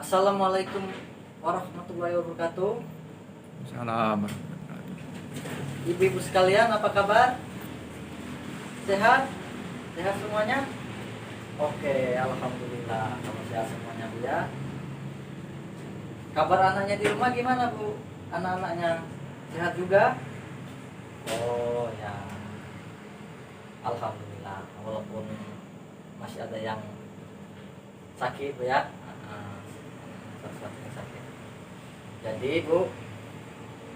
Assalamualaikum warahmatullahi wabarakatuh. Salam. Ibu-ibu sekalian, apa kabar? Sehat? Sehat semuanya? Oke, alhamdulillah kalau sehat semuanya Bu ya. Kabar anaknya di rumah gimana Bu? Anak-anaknya sehat juga? Oh ya, alhamdulillah. Walaupun masih ada yang sakit Bu ya. Satu-satunya sakit. Jadi Bu,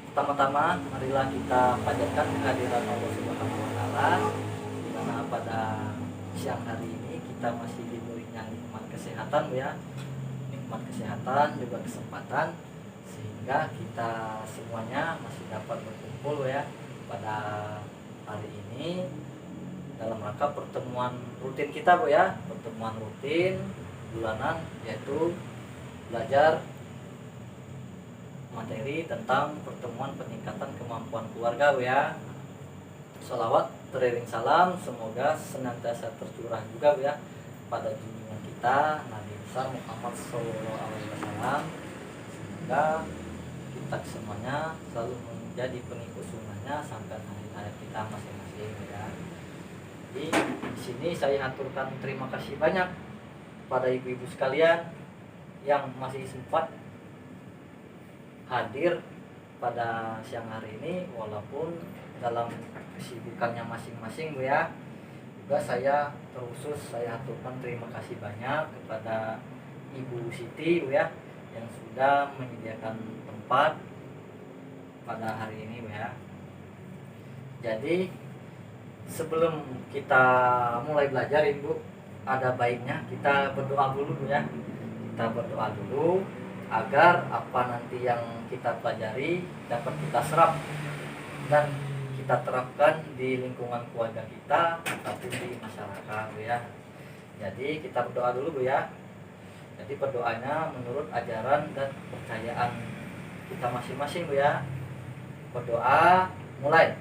pertama-tama marilah kita panjatkan kehadiran Allah Subhanahu wa taala, di mana pada siang hari ini kita masih diberikan nikmat kesehatan Bu ya. Nikmat kesehatan juga kesempatan sehingga kita semuanya masih dapat berkumpul ya pada hari ini dalam rangka pertemuan rutin kita Bu ya, pertemuan rutin bulanan yaitu belajar materi tentang pertemuan peningkatan kemampuan keluarga Bu ya. Sholawat teriring salam semoga senantiasa tercurah juga Bu ya pada junjungan kita Nabi besar Muhammad SAW. Semoga kita semuanya selalu menjadi pengikut sunnahnya sampai akhir kita masing-masing ya. Jadi di sini saya aturkan terima kasih banyak pada ibu-ibu sekalian yang masih sempat hadir pada siang hari ini walaupun dalam kesibukannya masing-masing Bu ya. Juga saya aturkan terima kasih banyak kepada Ibu Siti Bu ya yang sudah menyediakan tempat pada hari ini Bu ya. Jadi sebelum kita mulai belajar Ibu, ada baiknya kita berdoa dulu Bu ya. Kita berdoa dulu agar apa nanti yang kita pelajari dapat kita serap dan kita terapkan di lingkungan keluarga kita ataupun di masyarakat Bu ya. Jadi kita berdoa dulu Bu ya. Jadi berdoanya menurut ajaran dan kepercayaan kita masing-masing Bu ya. Berdoa mulai.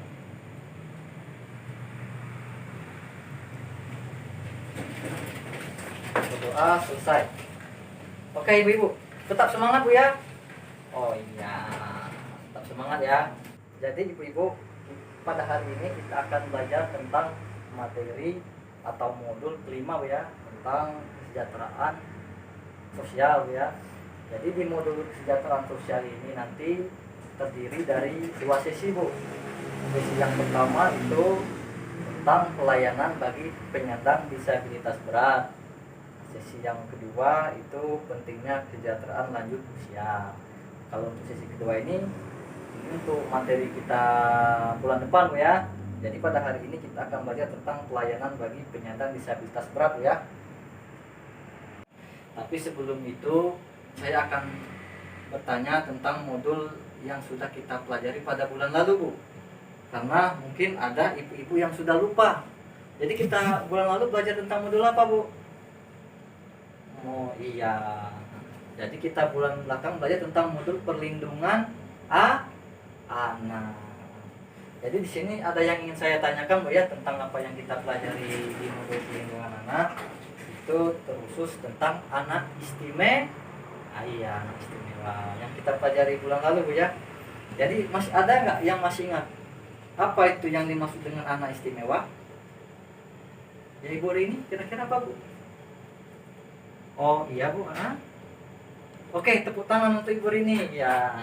Berdoa selesai. Oke ibu-ibu, tetap semangat Bu ya. Oh iya, tetap semangat ya. Jadi ibu-ibu, pada hari ini kita akan belajar tentang materi atau modul kelima Bu ya, tentang kesejahteraan sosial Bu ya. Jadi di modul kesejahteraan sosial ini nanti terdiri dari dua sesi Bu. Sesi yang pertama itu tentang pelayanan bagi penyandang disabilitas berat. Sesi yang kedua itu pentingnya kesejahteraan lanjut usia. Kalau untuk sesi kedua ini untuk materi kita bulan depan Bu ya. Jadi pada hari ini kita akan belajar tentang pelayanan bagi penyandang disabilitas berat Bu ya. Tapi sebelum itu saya akan bertanya tentang modul yang sudah kita pelajari pada bulan lalu Bu. Karena mungkin ada ibu-ibu yang sudah lupa. Jadi kita bulan lalu belajar tentang modul apa Bu? Oh iya. Jadi kita bulan belakang belajar tentang modul perlindungan anak. Jadi di sini ada yang ingin saya tanyakan Bu ya tentang apa yang kita pelajari di modul perlindungan anak. Itu terkhusus tentang anak istimewa. Iya, anak istimewa yang kita pelajari bulan lalu Bu ya. Jadi masih ada nggak yang masih ingat apa itu yang dimaksud dengan anak istimewa? Ya Ibu ini kira-kira apa Bu? Oh iya Bu, Oke, tepuk tangan untuk Ibu Rini ya.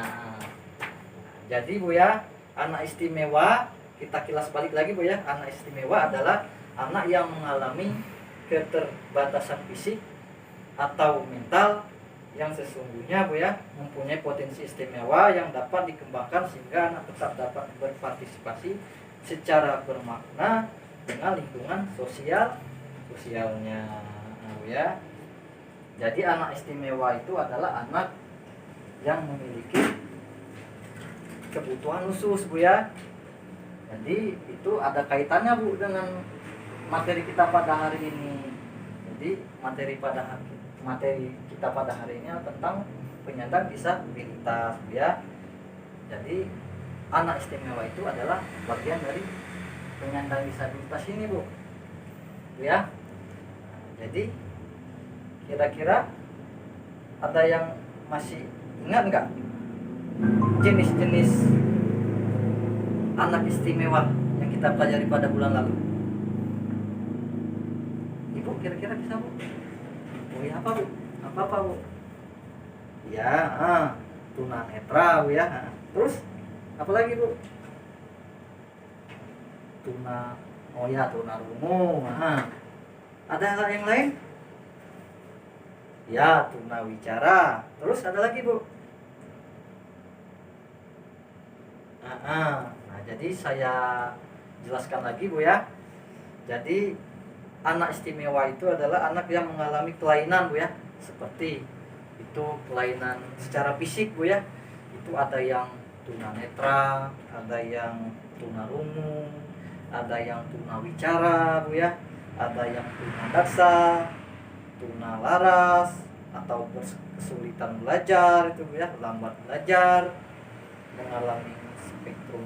Jadi Bu ya, anak istimewa kita kilas balik lagi Bu ya. Anak istimewa adalah anak yang mengalami keterbatasan fisik atau mental yang sesungguhnya Bu ya mempunyai potensi istimewa yang dapat dikembangkan sehingga anak tetap dapat berpartisipasi secara bermakna dengan lingkungan sosialnya Bu ya. Jadi anak istimewa itu adalah anak yang memiliki kebutuhan khusus Bu ya. Jadi itu ada kaitannya Bu dengan materi kita pada hari ini. Jadi materi kita pada hari ini tentang penyandang disabilitas Bu ya. Jadi anak istimewa itu adalah bagian dari penyandang disabilitas ini Bu ya. Jadi kira-kira ada yang masih ingat nggak jenis-jenis anak istimewa yang kita pelajari pada bulan lalu? Ibu kira-kira bisa bu? Oh ya apa bu? Apa bu? Ya, tunanetra bu ya. Terus apa lagi bu? Tunarungu. Ada hal yang lain? Ya, tunawicara. Terus ada lagi bu? Nah, jadi saya jelaskan lagi bu ya. Jadi anak istimewa itu adalah anak yang mengalami kelainan bu ya, seperti itu kelainan secara fisik bu ya. Itu ada yang tunanetra, ada yang tunarungu, ada yang tunawicara bu ya, ada yang tunadaksa, tunalaras, atau kesulitan belajar itu bu ya, lambat belajar, mengalami spektrum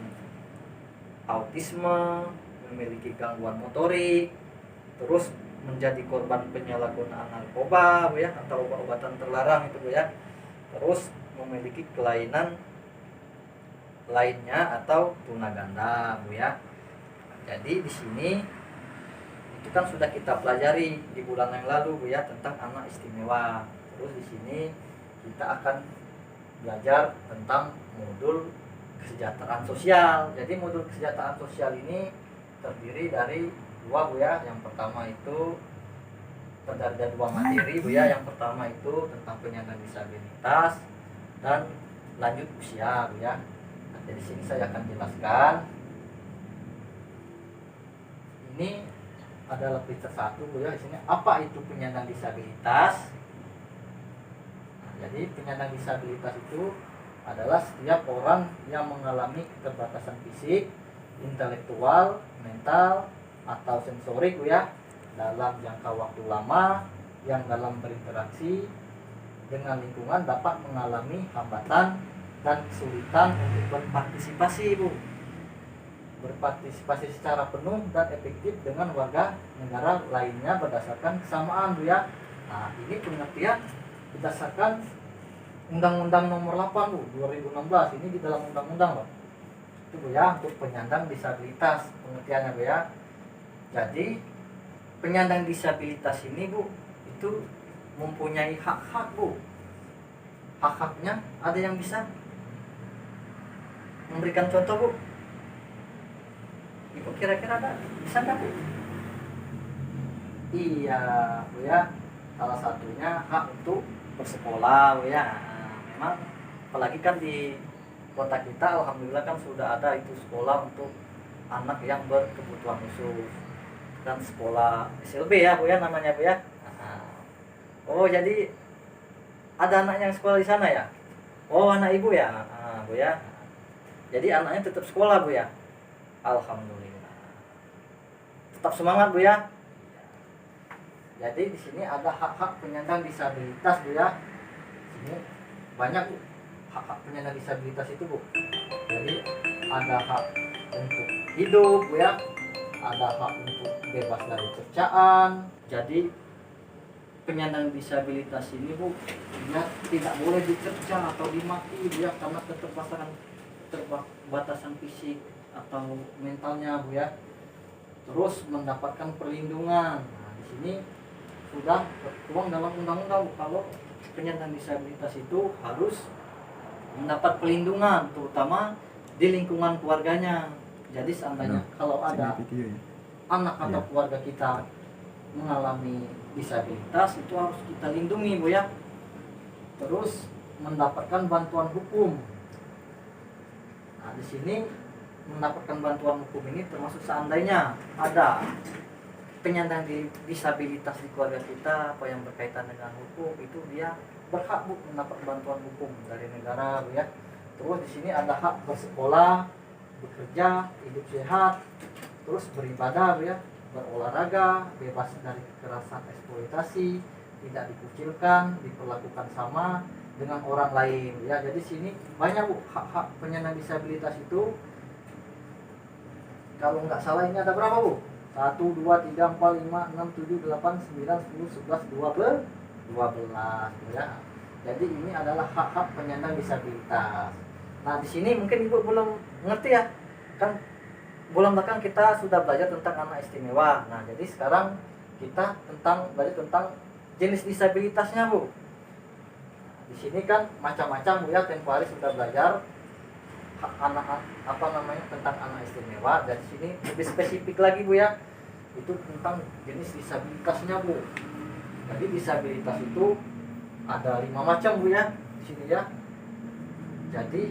autisme, memiliki gangguan motorik, terus menjadi korban penyalahgunaan narkoba bu ya, atau obat-obatan terlarang itu bu ya, terus memiliki kelainan lainnya atau tunaganda bu ya. Jadi di sini itu kan sudah kita pelajari di bulan yang lalu bu ya, tentang anak istimewa. Terus di sini kita akan belajar tentang modul kesejahteraan sosial. Jadi modul kesejahteraan sosial ini terdiri dari dua bu ya. Yang pertama itu terdiri dari dua materi bu ya. Yang pertama itu tentang penyandang disabilitas dan lanjut usia bu ya. Nah, jadi sini saya akan jelaskan. Ini adalah picture 1 bu ya. Di sini apa itu penyandang disabilitas? Nah, jadi penyandang disabilitas itu adalah setiap orang yang mengalami keterbatasan fisik, intelektual, mental, atau sensorik bu ya, dalam jangka waktu lama, yang dalam berinteraksi dengan lingkungan dapat mengalami hambatan dan kesulitan untuk berpartisipasi bu, berpartisipasi secara penuh dan efektif dengan warga negara lainnya berdasarkan kesamaan bu ya. Nah, ini pengertian berdasarkan Undang-Undang Nomor 8 bu 2016. Ini di dalam undang-undang loh. Itu bu ya, untuk penyandang disabilitas pengertiannya bu ya. Jadi penyandang disabilitas ini bu itu mempunyai hak-hak bu. Hak-haknya ada yang bisa memberikan contoh bu. Ibu kira-kira ada bisa nggak bu? Iya bu ya, salah satunya hak untuk bersekolah bu ya. Nah, memang apalagi kan di kota kita alhamdulillah kan sudah ada itu sekolah untuk anak yang berkebutuhan khusus, dan sekolah SLB ya bu ya namanya bu ya. Oh jadi ada anak yang sekolah di sana ya? Oh anak ibu ya bu ya. Jadi anaknya tetap sekolah bu ya. Alhamdulillah. Tetap semangat bu ya. Jadi di sini ada hak-hak penyandang disabilitas bu ya. Sini banyak bu hak-hak penyandang disabilitas itu bu. Jadi ada hak untuk hidup bu ya. Ada hak untuk bebas dari cercaan. Jadi penyandang disabilitas ini bu ya tidak boleh dicerca atau dimaki bu ya, karena keterbatasan fisik atau mentalnya bu ya. Terus mendapatkan perlindungan. Nah, di sini sudah tertuang dalam undang-undang bu, kalau penyandang disabilitas itu harus mendapat perlindungan terutama di lingkungan keluarganya. Jadi seandainya kalau ada anak atau keluarga kita mengalami disabilitas itu harus kita lindungi bu ya. Terus mendapatkan bantuan hukum. Nah, di sini mendapatkan bantuan hukum ini termasuk seandainya ada penyandang disabilitas di keluarga kita apa yang berkaitan dengan hukum, itu dia berhak bu mendapat bantuan hukum dari negara bu ya. Terus di sini ada hak bersekolah, bekerja, hidup sehat, terus beribadah bu ya, berolahraga, bebas dari kekerasan eksploitasi, tidak dikucilkan, diperlakukan sama dengan orang lain ya. Jadi sini banyak bu hak-hak penyandang disabilitas itu. Kalau nggak salah ini ada berapa bu? 1, 2, 3, 4, 5, 6, 7, 8, 9, 10, 11, 12 ya. Jadi ini adalah hak-hak penyandang disabilitas. Nah, di sini mungkin Ibu belum ngerti ya. Kan bulan belakang kita sudah belajar tentang anak istimewa. Nah, jadi sekarang kita belajar tentang jenis disabilitasnya, Bu. Di sini kan macam-macam, Bu ya. Tempo hari sudah belajar anak apa namanya tentang anak istimewa, dan di sini lebih spesifik lagi, Bu ya. Itu tentang jenis disabilitasnya, Bu. Jadi disabilitas itu ada 5 macam, Bu ya, di sini ya. Jadi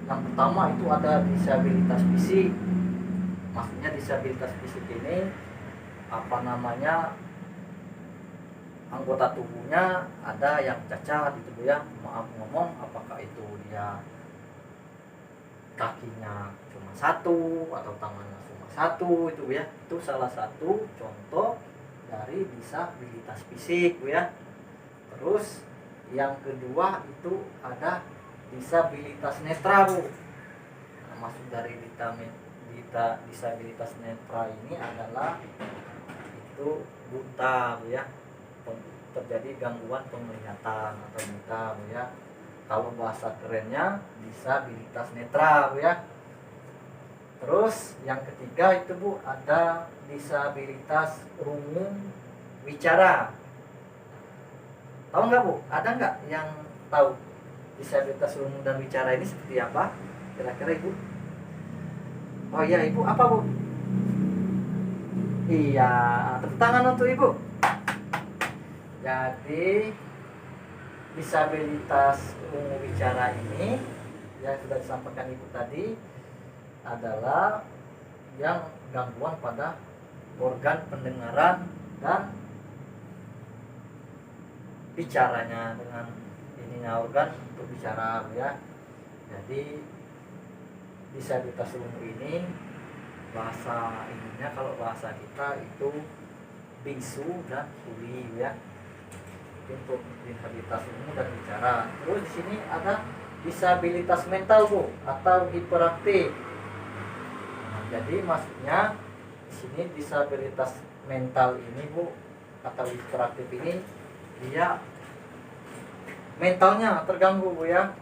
yang pertama itu ada disabilitas fisik. Maksudnya disabilitas fisik ini apa namanya, anggota tubuhnya ada yang cacat gitu, Bu ya. Maaf ngomong, apakah itu dia kakinya cuma satu atau tangannya cuma satu, itu, Bu ya. Itu salah satu contoh dari disabilitas fisik, Bu ya. Terus yang kedua itu ada disabilitas netra, Bu. Nah, maksud dari disabilitas netra ini adalah itu buta, Bu ya. Terjadi gangguan penglihatan atau buta, Bu ya. Kalau bahasa kerennya disabilitas netra, Bu ya. Terus yang ketiga itu, Bu, ada disabilitas rungu wicara. Tahu nggak, Bu? Ada nggak yang tahu disabilitas rungu dan wicara ini seperti apa? Kira-kira, Ibu? Oh iya, Ibu, apa, Bu? Iya, tepuk tangan untuk Ibu. Jadi disabilitas rungu wicara ini yang sudah disampaikan Ibu tadi adalah yang gangguan pada organ pendengaran dan bicaranya, dengan ininya organ untuk bicara, ya. Jadi disabilitas rungu ini bahasa ininya, kalau bahasa kita itu bisu dan tuli, ya. Untuk disabilitas rungu dan bicara. Terus di sini ada disabilitas mental, Bu, atau hiperaktif. Nah, jadi maksudnya di sini disabilitas mental ini, Bu, atau hiperaktif ini dia mentalnya terganggu, Bu ya.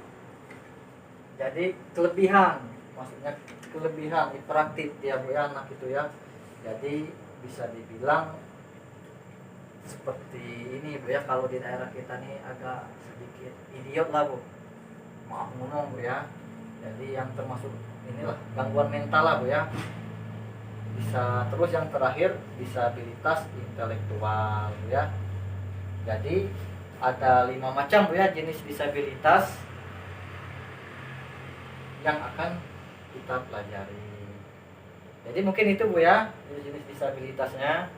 Jadi kelebihan, maksudnya kelebihan hiperaktif dia, Bu ya, anak itu ya. Jadi bisa dibilang seperti ini, Bu ya. Kalau di daerah kita nih agak sedikit idiot lah, Bu. Maaf ngomong, Bu ya. Jadi yang termasuk inilah gangguan mental lah, Bu ya. Bisa. Terus yang terakhir disabilitas intelektual, Bu ya. Jadi ada 5 macam, Bu ya, jenis disabilitas yang akan kita pelajari. Jadi mungkin itu, Bu ya, jenis disabilitasnya.